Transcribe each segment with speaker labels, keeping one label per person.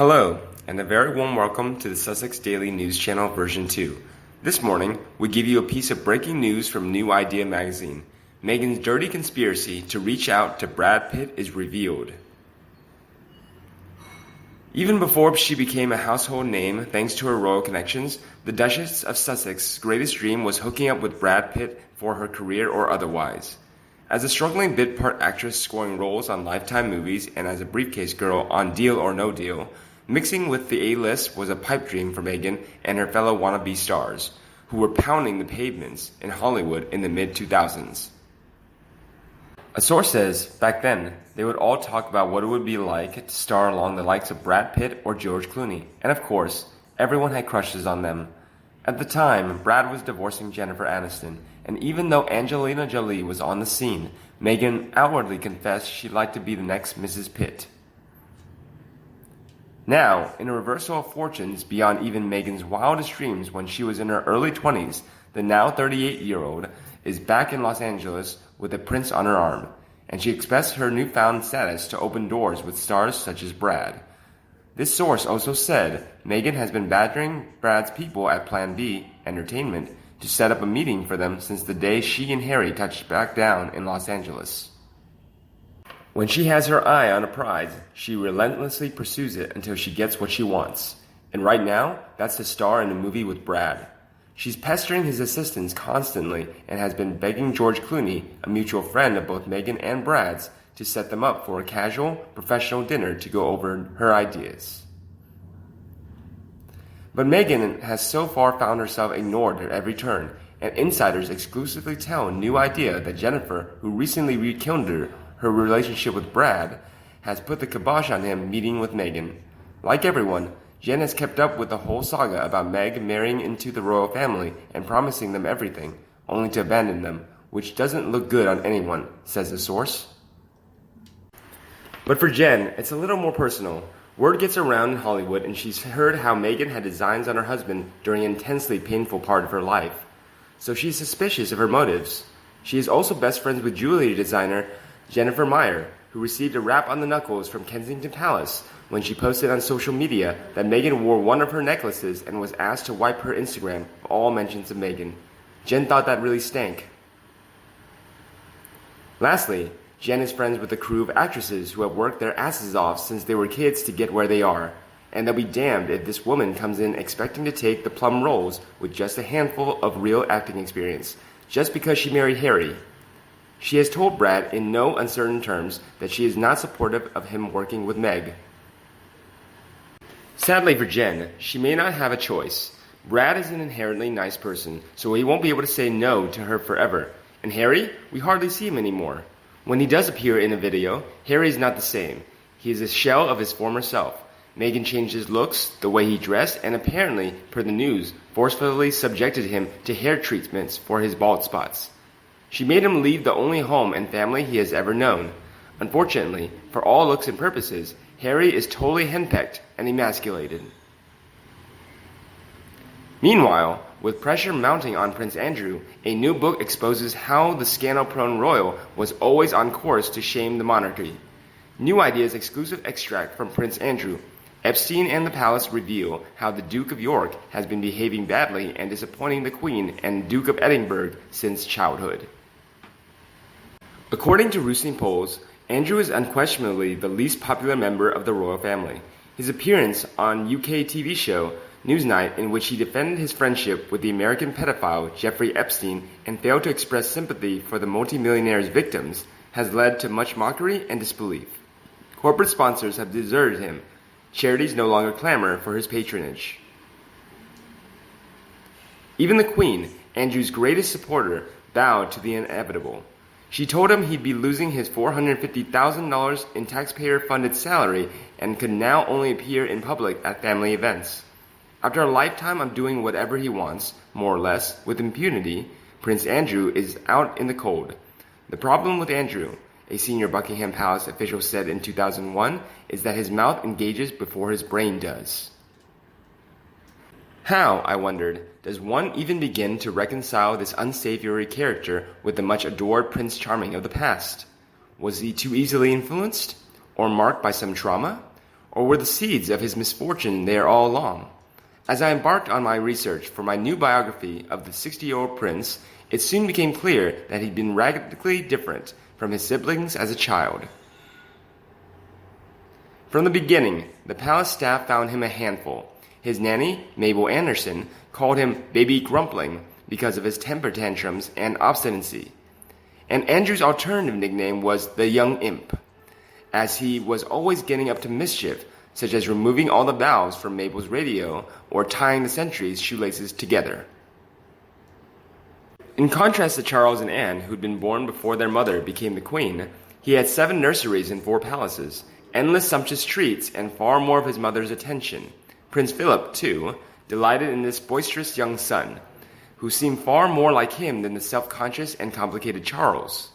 Speaker 1: Hello, and a very warm welcome to the Sussex Daily News Channel version 2. This morning, we give you a piece of breaking news from New Idea magazine. Meghan's dirty conspiracy to reach out to Brad Pitt is revealed. Even before she became a household name thanks to her royal connections, the Duchess of Sussex's greatest dream was hooking up with Brad Pitt for her career or otherwise. As a struggling bit-part actress scoring roles on Lifetime movies and as a briefcase girl on Deal or No Deal, mixing with the A-list was a pipe dream for Meghan and her fellow wannabe stars, who were pounding the pavements in Hollywood in the mid-2000s. A source says, back then, they would all talk about what it would be like to star along the likes of Brad Pitt or George Clooney, and of course, everyone had crushes on them. At the time, Brad was divorcing Jennifer Aniston, and even though Angelina Jolie was on the scene, Meghan outwardly confessed she'd like to be the next Mrs. Pitt. Now, in a reversal of fortunes beyond even Meghan's wildest dreams when she was in her early 20s, the now 38-year-old is back in Los Angeles with a prince on her arm, and she expects her newfound status to open doors with stars such as Brad. This source also said Meghan has been badgering Brad's people at Plan B Entertainment to set up a meeting for them since the day she and Harry touched back down in Los Angeles. When she has her eye on a prize, she relentlessly pursues it until she gets what she wants. And right now, that's to star in a movie with Brad. She's pestering his assistants constantly and has been begging George Clooney, a mutual friend of both Meghan and Brad's, to set them up for a casual, professional dinner to go over her ideas. But Meghan has so far found herself ignored at every turn, and insiders exclusively tell New Idea that Jennifer, who recently rekindled her relationship with Brad, has put the kibosh on him meeting with Meghan. Like everyone, Jen has kept up with the whole saga about Meg marrying into the royal family and promising them everything, only to abandon them, which doesn't look good on anyone, says the source. But for Jen, it's a little more personal. Word gets around in Hollywood and she's heard how Meghan had designs on her husband during an intensely painful part of her life. So she's suspicious of her motives. She is also best friends with jewelry designer Jennifer Meyer, who received a rap on the knuckles from Kensington Palace when she posted on social media that Meghan wore one of her necklaces and was asked to wipe her Instagram of all mentions of Meghan. Jen thought that really stank. Lastly, Jen is friends with a crew of actresses who have worked their asses off since they were kids to get where they are, and they'll be damned if this woman comes in expecting to take the plum roles with just a handful of real acting experience, just because she married Harry. She has told Brad in no uncertain terms that she is not supportive of him working with Meg. Sadly for Jen, she may not have a choice. Brad is an inherently nice person, so he won't be able to say no to her forever. And Harry, we hardly see him anymore. When he does appear in a video, Harry is not the same. He is a shell of his former self. Meghan changed his looks, the way he dressed, and apparently, per the news, forcefully subjected him to hair treatments for his bald spots. She made him leave the only home and family he has ever known. Unfortunately, for all looks and purposes, Harry is totally henpecked and emasculated. Meanwhile, with pressure mounting on Prince Andrew, a new book exposes how the scandal-prone royal was always on course to shame the monarchy. New Idea's exclusive extract from Prince Andrew, Epstein and the Palace reveal how the Duke of York has been behaving badly and disappointing the Queen and Duke of Edinburgh since childhood. According to recent polls, Andrew is unquestionably the least popular member of the royal family. His appearance on UK TV show Newsnight, in which he defended his friendship with the American pedophile Jeffrey Epstein and failed to express sympathy for the multimillionaire's victims, has led to much mockery and disbelief. Corporate sponsors have deserted him. Charities no longer clamor for his patronage. Even the Queen, Andrew's greatest supporter, bowed to the inevitable. She told him he'd be losing his $450,000 in taxpayer-funded salary and could now only appear in public at family events. After a lifetime of doing whatever he wants, more or less, with impunity, Prince Andrew is out in the cold. The problem with Andrew, a senior Buckingham Palace official said in 2001, is that his mouth engages before his brain does. How, I wondered, does one even begin to reconcile this unsavory character with the much adored Prince Charming of the past? Was he too easily influenced? Or marked by some trauma? Or were the seeds of his misfortune there all along? As I embarked on my research for my new biography of the 60-year-old prince, it soon became clear that he'd been radically different from his siblings as a child. From the beginning, the palace staff found him a handful. His nanny, Mabel Anderson, called him Baby Grumpling because of his temper tantrums and obstinacy. And Andrew's alternative nickname was the Young Imp, as he was always getting up to mischief, such as removing all the valves from Mabel's radio or tying the sentry's shoelaces together. In contrast to Charles and Anne, who'd been born before their mother became the queen, he had 7 nurseries and 4 palaces, endless sumptuous treats, and far more of his mother's attention. Prince Philip, too, delighted in this boisterous young son, who seemed far more like him than the self-conscious and complicated Charles.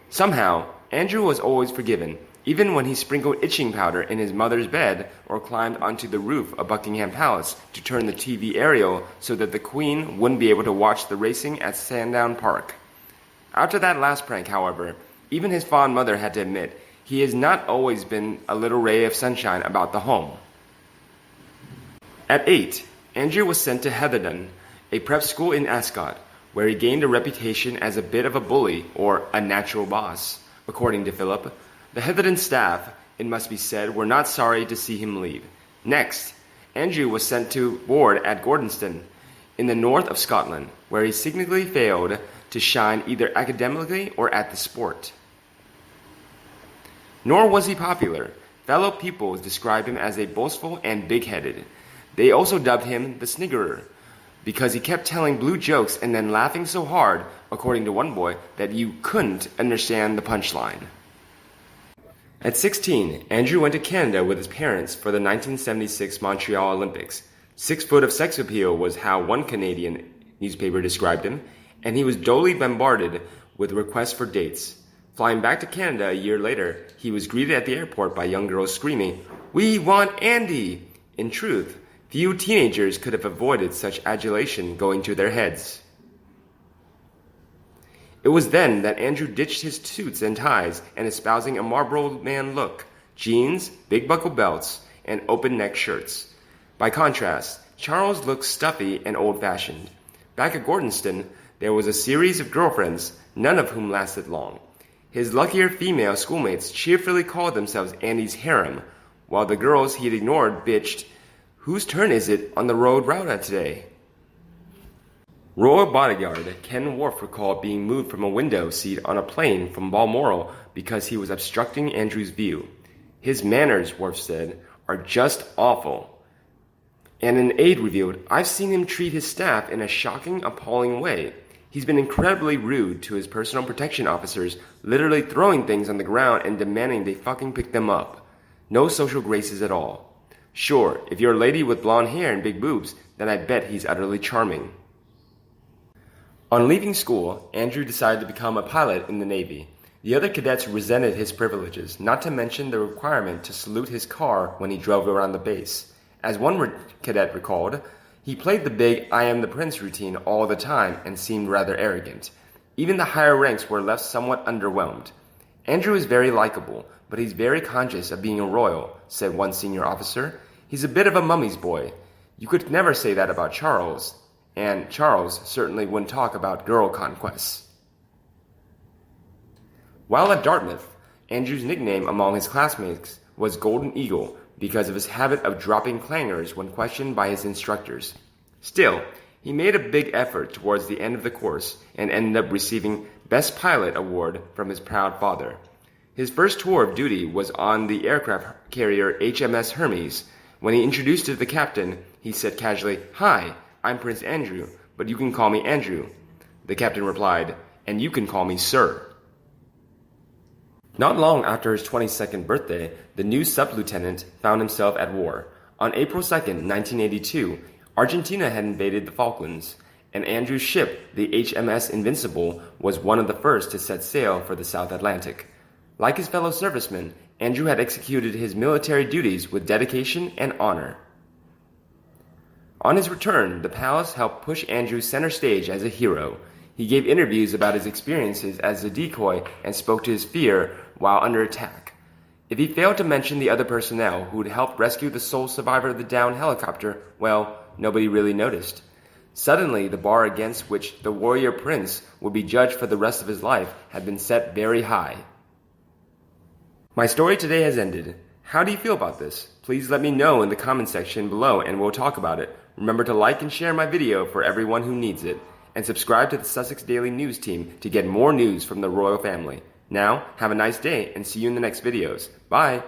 Speaker 1: Somehow, Andrew was always forgiven, even when he sprinkled itching powder in his mother's bed or climbed onto the roof of Buckingham Palace to turn the TV aerial so that the Queen wouldn't be able to watch the racing at Sandown Park. After that last prank, however, even his fond mother had to admit he has not always been a little ray of sunshine about the home. At 8, Andrew was sent to Heatherton, a prep school in Ascot, where he gained a reputation as a bit of a bully or a natural boss. According to Philip, the Heatherton staff, it must be said, were not sorry to see him leave. Next, Andrew was sent to board at Gordonston, in the north of Scotland, where he signally failed to shine either academically or at the sport. Nor was he popular. Fellow pupils described him as a boastful and big-headed. They also dubbed him the Sniggerer, because he kept telling blue jokes and then laughing so hard, according to one boy, that you couldn't understand the punchline. At 16, Andrew went to Canada with his parents for the 1976 Montreal Olympics. 6 foot of sex appeal was how one Canadian newspaper described him, and he was duly bombarded with requests for dates. Flying back to Canada a year later, he was greeted at the airport by young girls screaming, "We want Andy!" In truth, few teenagers could have avoided such adulation going to their heads. It was then that Andrew ditched his suits and ties and espousing a Marlboro man look, jeans, big buckle belts, and open-neck shirts. By contrast, Charles looked stuffy and old-fashioned. Back at Gordonston, there was a series of girlfriends, none of whom lasted long. His luckier female schoolmates cheerfully called themselves Andy's harem, while the girls he'd ignored bitched, "Whose turn is it on the road rowda today?" Royal bodyguard Ken Wharf recalled being moved from a window seat on a plane from Balmoral because he was obstructing Andrew's view. "His manners," Wharf said, "are just awful." And an aide revealed, "I've seen him treat his staff in a shocking, appalling way. He's been incredibly rude to his personal protection officers, literally throwing things on the ground and demanding they fucking pick them up. No social graces at all. Sure, if you're a lady with blonde hair and big boobs, then I bet he's utterly charming." On leaving school, Andrew decided to become a pilot in the Navy. The other cadets resented his privileges, not to mention the requirement to salute his car when he drove around the base. As one cadet recalled, he played the big "I am the prince" routine all the time and seemed rather arrogant. Even the higher ranks were left somewhat underwhelmed. "Andrew is very likable, but he's very conscious of being a royal," said one senior officer. "He's a bit of a mummy's boy. You could never say that about Charles." And Charles certainly wouldn't talk about girl conquests. While at Dartmouth, Andrew's nickname among his classmates was Golden Eagle because of his habit of dropping clangers when questioned by his instructors. Still, he made a big effort towards the end of the course and ended up receiving Best Pilot award from his proud father. His first tour of duty was on the aircraft carrier HMS Hermes. When he introduced to the captain, he said casually, "Hi, I'm Prince Andrew, but you can call me Andrew." The captain replied, "And you can call me Sir." Not long after his 22nd birthday, the new sub-lieutenant found himself at war. On April 2nd, 1982, Argentina had invaded the Falklands, and Andrew's ship, the HMS Invincible, was one of the first to set sail for the South Atlantic. Like his fellow servicemen, Andrew had executed his military duties with dedication and honor. On his return, the palace helped push Andrew center stage as a hero. He gave interviews about his experiences as a decoy and spoke to his fear while under attack. If he failed to mention the other personnel who had helped rescue the sole survivor of the downed helicopter, well, nobody really noticed. Suddenly, the bar against which the warrior prince would be judged for the rest of his life had been set very high. My story today has ended. How do you feel about this? Please let me know in the comment section below and we'll talk about it. Remember to like and share my video for everyone who needs it. And subscribe to the Sussex Daily News team to get more news from the royal family. Now, have a nice day and see you in the next videos. Bye!